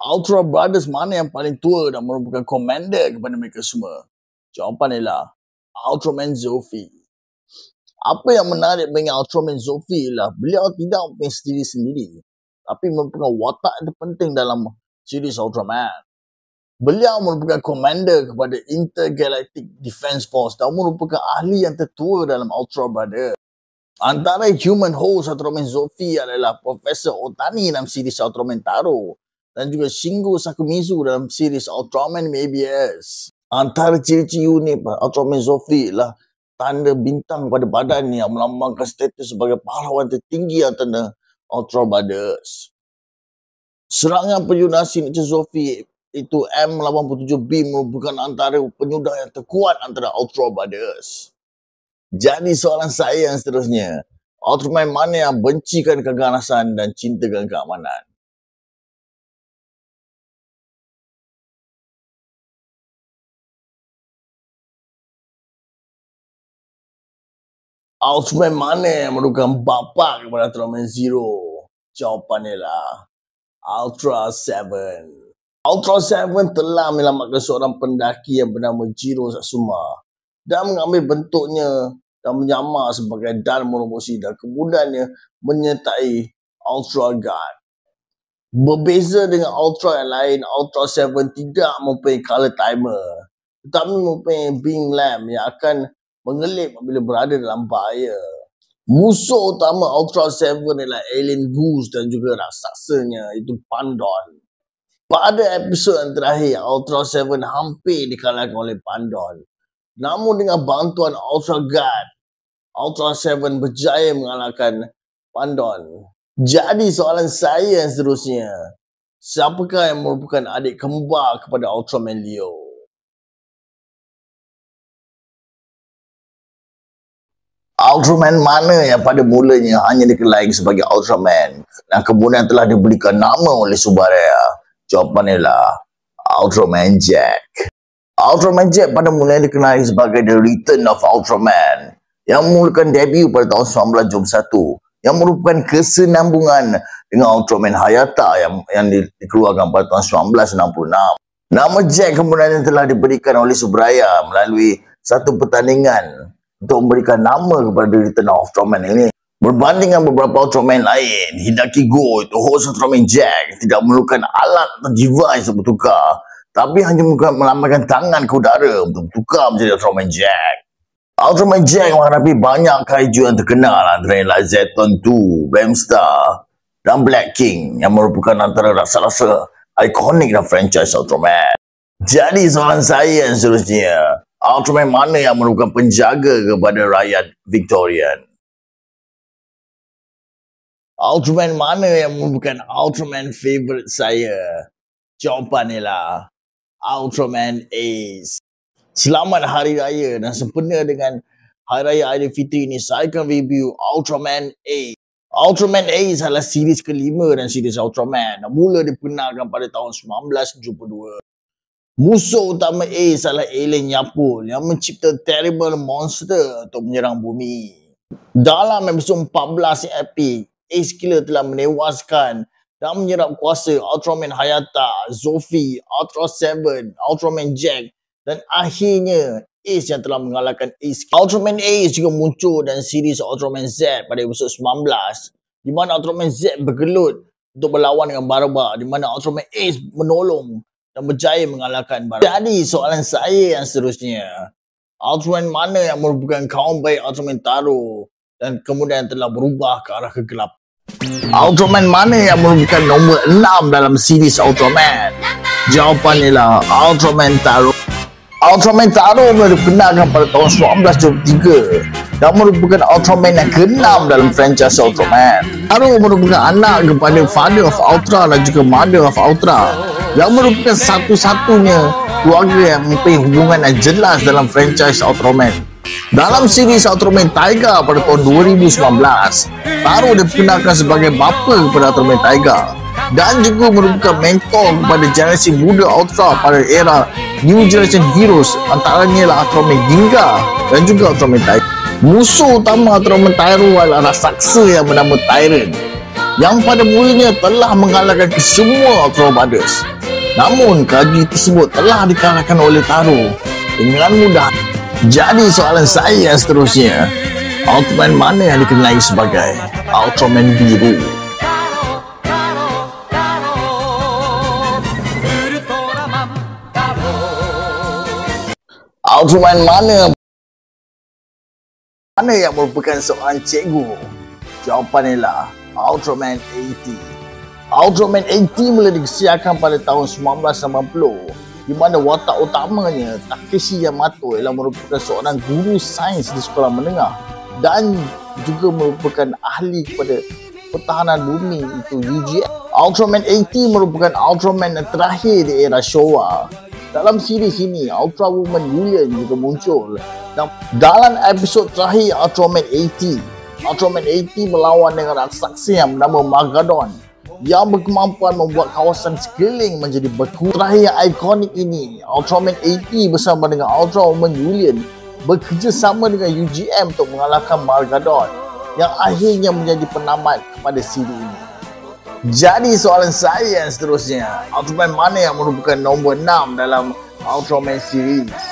Ultra Brothers mana yang paling tua dan merupakan komander kepada mereka semua? Jawapan ialah Ultraman Zofi. Apa yang menarik bagi Ultraman Zofi ialah beliau tidak mempunyai stili sendiri, tapi merupakan watak terpenting dalam series Ultraman. Beliau merupakan komander kepada Intergalactic Defense Force dan merupakan ahli yang tertua dalam Ultra Brothers. Antara human host Ultraman Zofi adalah Profesor Otani dalam series Ultraman Taro dan juga Shingo Sakumizu dalam series Ultraman ABS. Antara ciri-ciri unik Ultraman Zofi ialah tanda bintang pada badan yang melambangkan status sebagai pahlawan tertinggi antara Ultra Brothers. Serangan penyudah signature Zofi itu M87B merupakan antara penyudah yang terkuat antara Ultra Brothers. Jadi soalan saya yang seterusnya, Ultraman mana yang bencikan keganasan dan cintakan keamanan? Ultraman mana yang merupakan bapa kepada Ultraman Zero? Jawapan ialah Ultra 7. Ultra 7 telah menyelamatkan seorang pendaki yang bernama Jiro Satsuma dan mengambil bentuknya dan menyamar sebagai Dan Moroboshi dan kemudiannya menyertai Ultra God. Berbeza dengan Ultra yang lain, Ultra 7 tidak mempunyai color timer, tetapi mempunyai beam lamp yang akan mengelip apabila berada dalam bahaya. Musuh utama Ultra 7 adalah Alien Goose dan juga raksasanya itu Pandon. Pada episod yang terakhir, Ultra 7 hampir dikalahkan oleh Pandon. Namun dengan bantuan Ultra God, Ultra 7 berjaya mengalahkan Pandon. Jadi soalan saya yang seterusnya, siapakah yang merupakan adik kembar kepada Ultraman Leo? Ultraman mana yang pada mulanya hanya dikenali sebagai Ultraman dan kemudian telah diberikan nama oleh Subaraya? Jawapan ialah Ultraman Jack. Ultraman Jack pada mulanya dikenali sebagai The Return of Ultraman yang memulakan debut pada tahun 1921 yang merupakan kesinambungan dengan Ultraman Hayata yang dikeluarkan pada tahun 1966. Nama Jack kemudian telah diberikan oleh Subaraya melalui satu pertandingan untuk memberikan nama kepada Return of Ultraman ini. Berbanding dengan beberapa Ultraman lain, Hidaki Go, itu host Ultraman Jack, tidak memerlukan alat atau device untuk bertukar, tapi hanya melambaikan tangan ke udara untuk bertukar menjadi Ultraman Jack. Ultraman Jack menghadapi banyak kaiju yang terkenal, antara lain Zeton 2, Bamstar dan Black King yang merupakan antara rasa-rasa ikonik dalam franchise Ultraman. Jadi soalan saya yang seterusnya, Ultraman mana yang merupakan penjaga kepada rakyat Victorian? Ultraman mana yang merupakan Ultraman favourite saya? Jawapan ialah Ultraman Ace. Selamat Hari Raya dan sempena dengan Hari Raya Aidilfitri ini, saya akan review Ultraman Ace. Ultraman Ace adalah series kelima dan series Ultraman. Mula dibenarkan pada tahun 1972. Musuh utama Ace adalah alien Yapul yang mencipta terrible monster untuk menyerang bumi. Dalam episod 14 yang epic, Ace Killer telah menewaskan dan menyerap kuasa Ultraman Hayata, Zofi, Ultra 7, Ultraman Jack dan akhirnya Ace yang telah mengalahkan Ace Killer. Ultraman Ace juga muncul dalam series Ultraman Z pada episod 19 di mana Ultraman Z bergelut untuk berlawan dengan Barba, di mana Ultraman Ace menolong dan berjaya mengalahkan Barba. Jadi soalan saya yang seterusnya, Ultraman mana yang merupakan kaum baik Ultraman Taro dan kemudian telah berubah ke arah kegelapan? Ultraman mana yang merupakan nombor 6 dalam series Ultraman? Jawapan ialah Ultraman Taro. Ultraman Taro dibenarkan pada tahun 1973 dan merupakan Ultraman yang ke-6 dalam franchise Ultraman. Taro merupakan anak kepada Father of Ultra dan juga Mother of Ultra yang merupakan satu-satunya keluarga yang mempunyai hubungan yang jelas dalam franchise Ultraman. Dalam series Ultraman Taiga pada tahun 2019, Taro dibenarkan sebagai bapa kepada Ultraman Taiga dan juga merupakan mentor kepada generasi muda Ultra pada era New Generation Heroes, antaranya lah Ultraman Ginga dan juga Ultraman Taiga. Musuh utama Ultraman Taro adalah raksasa yang bernama Tyrant yang pada mulanya telah mengalahkan kesemua Ultra Brothers. Namun keji tersebut telah dikalahkan oleh Taro dengan mudah. Jadi soalan saya yang seterusnya, Ultraman mana yang dikenali sebagai Ultraman biru? Ultraman mana yang merupakan seorang cikgu? Jawapan ialah Ultraman 80. Ultraman 80 mula dikesiarkan pada tahun 1990, di mana watak utamanya Takeshi Yamato ialah merupakan seorang guru sains di sekolah menengah dan juga merupakan ahli kepada pertahanan bumi itu UGM. Ultraman 80 merupakan Ultraman yang terakhir di era Showa. Dalam series ini, Ultra Woman Yulian juga muncul. Dalam episod terakhir Ultraman 80, Ultraman 80 melawan dengan raksasa yang bernama Magadon yang berkemampuan membuat kawasan sekeliling menjadi beku. Terakhir yang ikonik ini, Ultraman 80 bersama dengan Ultra Woman Yulian bekerjasama dengan UGM untuk mengalahkan Magadon yang akhirnya menjadi penamat kepada siri ini. Jadi soalan saya yang seterusnya, Ultraman mana yang merupakan nombor 6 dalam Ultraman series?